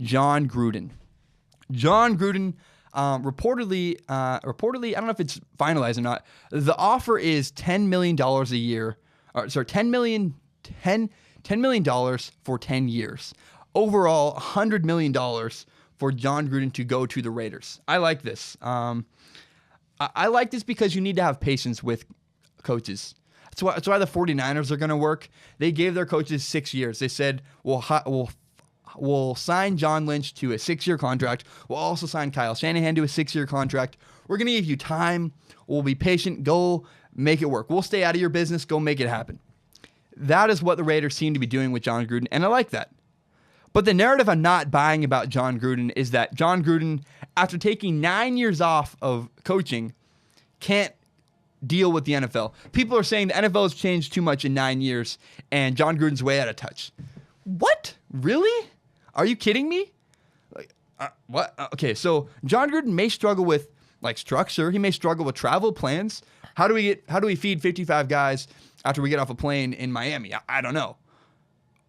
Jon Gruden. Jon Gruden reportedly, I don't know if it's finalized or not. The offer is $10 million a year. $10 million for 10 years. Overall, $100 million for Jon Gruden to go to the Raiders. I like this. I like this because you need to have patience with coaches. That's why the 49ers are going to work. They gave their coaches 6 years. They said, we'll sign John Lynch to a 6-year contract. We'll also sign Kyle Shanahan to a 6-year contract. We're going to give you time. We'll be patient. Go make it work. We'll stay out of your business. Go make it happen. That is what the Raiders seem to be doing with Jon Gruden, and I like that. But the narrative I'm not buying about Jon Gruden is that Jon Gruden, after taking 9 years off of coaching, can't deal with the NFL. People are saying the NFL has changed too much in 9 years, and Jon Gruden's way out of touch. What? Really? Are you kidding me? What? Okay, so Jon Gruden may struggle with structure. He may struggle with travel plans. How do we feed 55 guys after we get off a plane in Miami? I don't know.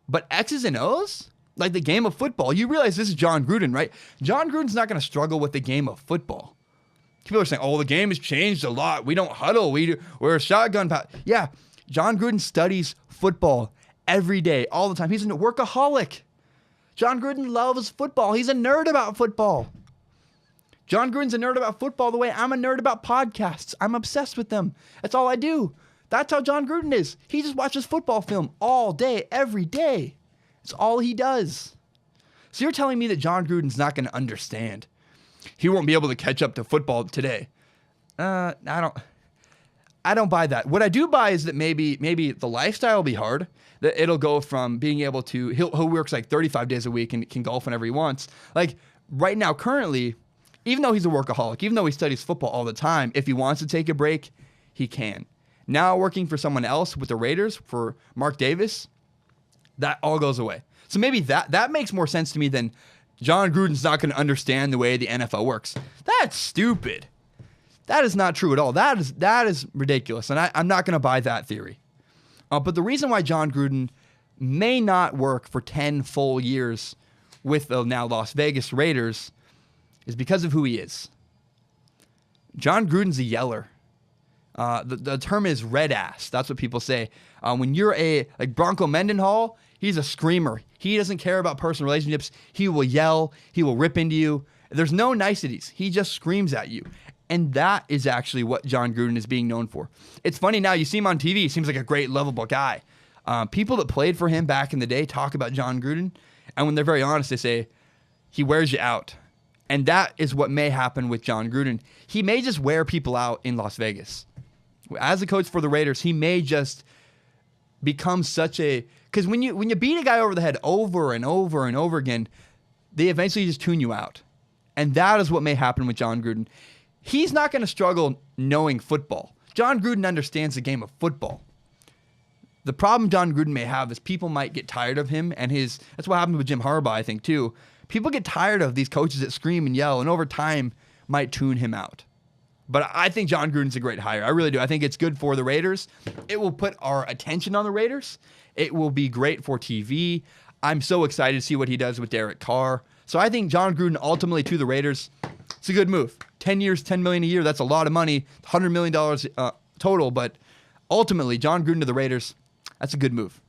But X's and O's? Like the game of football. You realize this is Jon Gruden, right? Jon Gruden's not going to struggle with the game of football. People are saying, oh, the game has changed a lot. We don't huddle. We're a shotgun pass. Yeah, Jon Gruden studies football every day, all the time. He's a workaholic. Jon Gruden loves football. He's a nerd about football. Jon Gruden's a nerd about football the way I'm a nerd about podcasts. I'm obsessed with them. That's all I do. That's how Jon Gruden is. He just watches football film all day, every day. It's all he does. So you're telling me that Jon Gruden's not going to understand. He won't be able to catch up to football today. I don't buy that. What I do buy is that maybe the lifestyle will be hard. That it'll go from being able to, he works 35 days a week and can golf whenever he wants. Like right now, currently, even though he's a workaholic, even though he studies football all the time, if he wants to take a break, he can. Now working for someone else with the Raiders, for Mark Davis, that all goes away. So maybe that makes more sense to me than Jon Gruden's not going to understand the way the NFL works. That's stupid. That is not true at all. That is ridiculous, and I'm not going to buy that theory. But the reason why Jon Gruden may not work for 10 full years with the now Las Vegas Raiders is because of who he is. Jon Gruden's a yeller. The term is red ass. That's what people say. When you're like Bronco Mendenhall, he's a screamer. He doesn't care about personal relationships. He will yell. He will rip into you. There's no niceties. He just screams at you. And that is actually what Jon Gruden is being known for. It's funny now, you see him on TV, he seems like a great, lovable guy. People that played for him back in the day talk about Jon Gruden, and when they're very honest, they say, he wears you out. And that is what may happen with Jon Gruden. He may just wear people out in Las Vegas. As a coach for the Raiders, he may just become such a... Because when you beat a guy over the head over and over and over again, they eventually just tune you out. And that is what may happen with Jon Gruden. He's not going to struggle knowing football. Jon Gruden understands the game of football. The problem Jon Gruden may have is people might get tired of him, and that's what happened with Jim Harbaugh, I think, too. People get tired of these coaches that scream and yell, and over time might tune him out. But I think Jon Gruden's a great hire. I really do. I think it's good for the Raiders. It will put our attention on the Raiders. It will be great for TV. I'm so excited to see what he does with Derek Carr. So I think Jon Gruden ultimately to the Raiders, it's a good move. 10 years, $10 million a year, that's a lot of money. $100 million total, but ultimately, Jon Gruden to the Raiders, that's a good move.